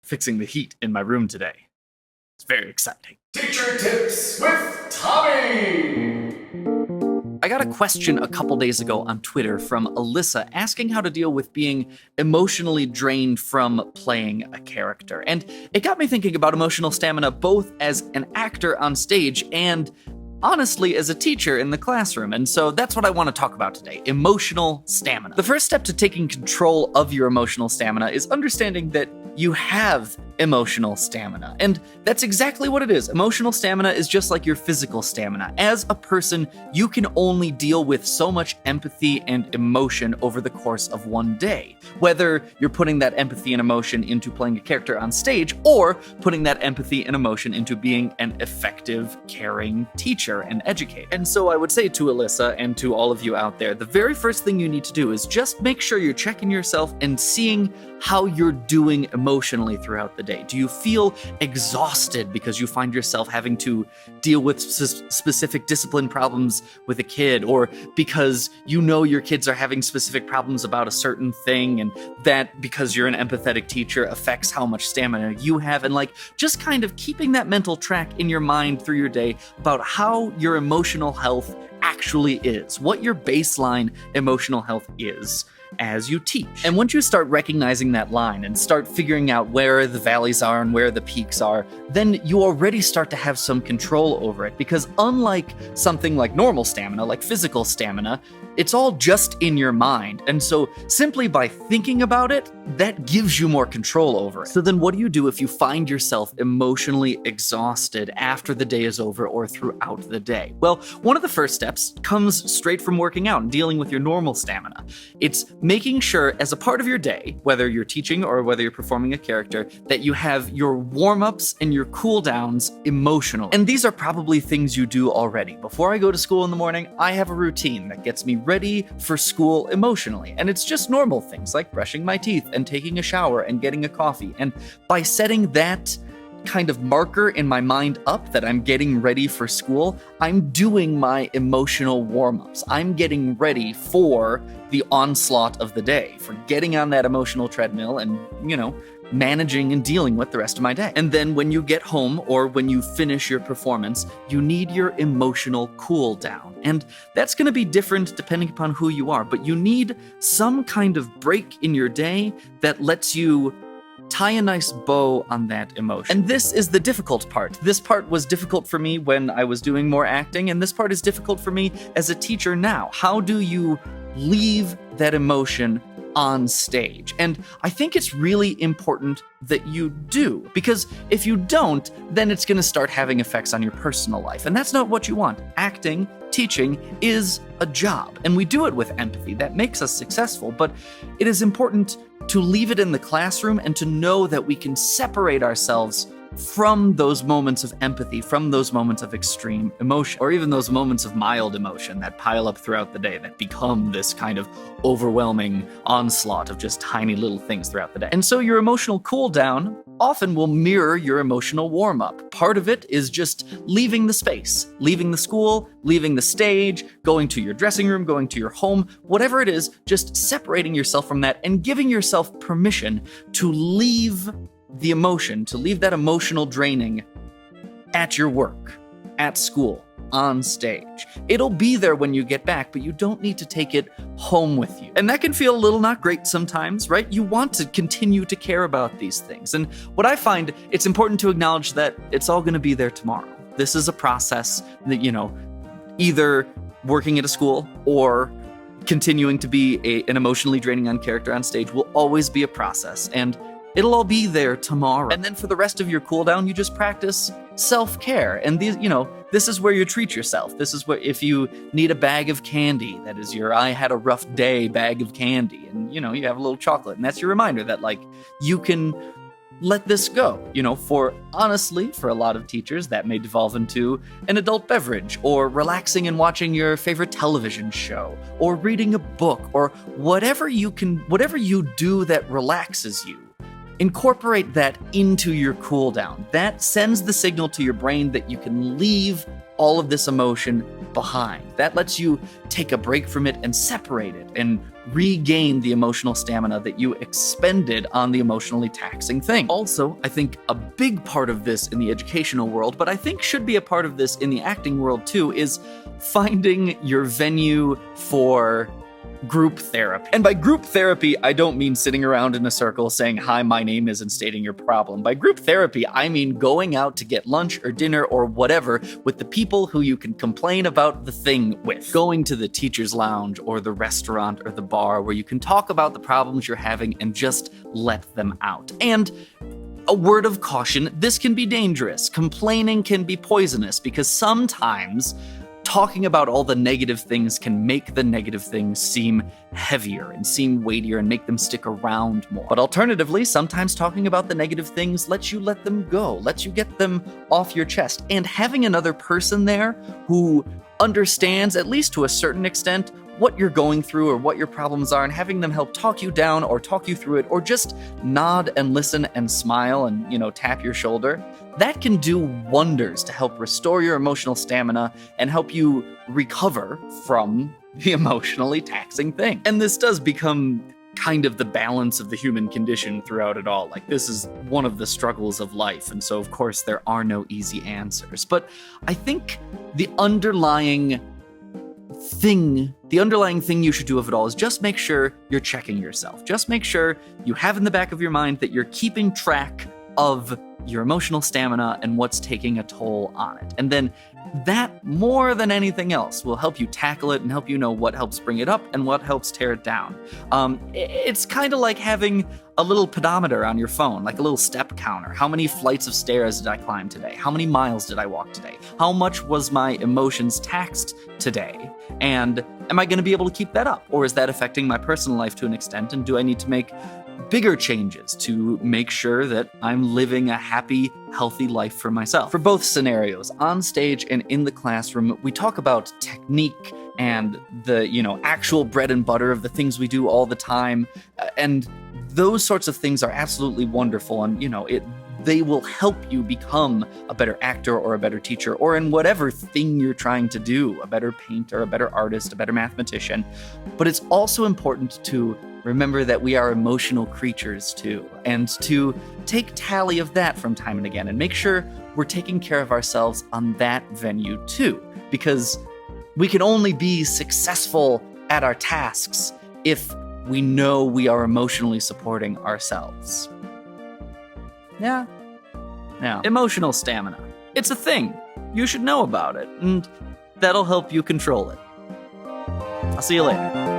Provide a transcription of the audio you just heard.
fixing the heat in my room today. It's very exciting. Teacher Tips with Tommy! I got a question a couple days ago on Twitter from Alyssa asking how to deal with being emotionally drained from playing a character. And it got me thinking about emotional stamina both as an actor on stage and honestly as a teacher in the classroom. And so that's what I want to talk about today, emotional stamina. The first step to taking control of your emotional stamina is understanding that you have emotional stamina. And that's exactly what it is. Emotional stamina is just like your physical stamina. As a person, you can only deal with so much empathy and emotion over the course of one day. Whether you're putting that empathy and emotion into playing a character on stage or putting that empathy and emotion into being an effective, caring teacher and educator. And so I would say to Alyssa and to all of you out there, the very first thing you need to do is just make sure you're checking yourself and seeing how you're doing emotionally throughout the day. Do you feel exhausted because you find yourself having to deal with specific discipline problems with a kid, or because you know your kids are having specific problems about a certain thing, and that because you're an empathetic teacher affects how much stamina you have, and just kind of keeping that mental track in your mind through your day about how your emotional health actually is, what your baseline emotional health is as you teach. And once you start recognizing that line and start figuring out where the valleys are and where the peaks are, then you already start to have some control over it, because unlike something like normal stamina, like physical stamina, it's all just in your mind. And so simply by thinking about it, that gives you more control over it. So then what do you do if you find yourself emotionally exhausted after the day is over or throughout the day? Well, one of the first steps comes straight from working out and dealing with your normal stamina. It's making sure as a part of your day, whether you're teaching or whether you're performing a character, that you have your warm-ups and your cooldowns emotionally. And these are probably things you do already. Before I go to school in the morning, I have a routine that gets me ready for school emotionally. And it's just normal things like brushing my teeth and taking a shower and getting a coffee. And by setting that kind of marker in my mind up that I'm getting ready for school, I'm doing my emotional warm-ups. I'm getting ready for the onslaught of the day, for getting on that emotional treadmill and, managing and dealing with the rest of my day. And then when you get home or when you finish your performance, you need your emotional cool down. And that's going to be different depending upon who you are, but you need some kind of break in your day that lets you tie a nice bow on that emotion. And this is the difficult part. This part was difficult for me when I was doing more acting, and this part is difficult for me as a teacher now. How do you leave that emotion on stage? And I think it's really important that you do, because if you don't, then it's going to start having effects on your personal life, and that's not what you want. Acting, teaching is a job, and we do it with empathy. That makes us successful, but it is important to leave it in the classroom and to know that we can separate ourselves from those moments of empathy, from those moments of extreme emotion, or even those moments of mild emotion that pile up throughout the day that become this kind of overwhelming onslaught of just tiny little things throughout the day. And so your emotional cool down often will mirror your emotional warm up. Part of it is just leaving the space, leaving the school, leaving the stage, going to your dressing room, going to your home, whatever it is, just separating yourself from that and giving yourself permission to leave the emotion, to leave that emotional draining at your work, at school, on stage. It'll be there when you get back, but you don't need to take it home with you. And that can feel a little not great sometimes, right? You want to continue to care about these things. And what I find, it's important to acknowledge that it's all going to be there tomorrow. This is a process that, either working at a school or continuing to be an emotionally draining on character on stage will always be a process. And it'll all be there tomorrow. And then for the rest of your cooldown, you just practice self-care. And these, this is where you treat yourself. This is where, if you need a bag of candy, that is your I had a rough day bag of candy. And, you have a little chocolate. And that's your reminder that, you can let this go. For a lot of teachers, that may devolve into an adult beverage, or relaxing and watching your favorite television show, or reading a book, or whatever you do that relaxes you. Incorporate that into your cool down. That sends the signal to your brain that you can leave all of this emotion behind. That lets you take a break from it and separate it and regain the emotional stamina that you expended on the emotionally taxing thing. Also, I think a big part of this in the educational world, but I think should be a part of this in the acting world too, is finding your venue for group therapy. And by group therapy, I don't mean sitting around in a circle saying, "Hi, my name is," and stating your problem. By group therapy, I mean going out to get lunch or dinner or whatever with the people who you can complain about the thing with. Going to the teacher's lounge or the restaurant or the bar where you can talk about the problems you're having and just let them out. And a word of caution, this can be dangerous. Complaining can be poisonous because sometimes talking about all the negative things can make the negative things seem heavier and seem weightier and make them stick around more. But alternatively, sometimes talking about the negative things lets you let them go, lets you get them off your chest. And having another person there who understands, at least to a certain extent, what you're going through or what your problems are, and having them help talk you down or talk you through it, or just nod and listen and smile and, tap your shoulder, that can do wonders to help restore your emotional stamina and help you recover from the emotionally taxing thing. And this does become kind of the balance of the human condition throughout it all. Like, this is one of the struggles of life, and so of course there are no easy answers. But I think the underlying thing you should do of it all is just make sure you're checking yourself. Just make sure you have in the back of your mind that you're keeping track of your emotional stamina and what's taking a toll on it. And then that, more than anything else, will help you tackle it and help you know what helps bring it up and what helps tear it down. It's kind of like having a little pedometer on your phone, like a little step counter. How many flights of stairs did I climb today? How many miles did I walk today? How much was my emotions taxed today? And am I going to be able to keep that up? Or is that affecting my personal life to an extent? And do I need to make bigger changes to make sure that I'm living a happy, healthy life for myself? For both scenarios, on stage and in the classroom, we talk about technique and the, actual bread and butter of the things we do all the time. And those sorts of things are absolutely wonderful. And, they will help you become a better actor or a better teacher, or in whatever thing you're trying to do, a better painter, a better artist, a better mathematician. But it's also important to remember that we are emotional creatures too, and to take tally of that from time and again and make sure we're taking care of ourselves on that venue too, because we can only be successful at our tasks if we know we are emotionally supporting ourselves. Yeah. Emotional stamina. It's a thing. You should know about it, and that'll help you control it. I'll see you later.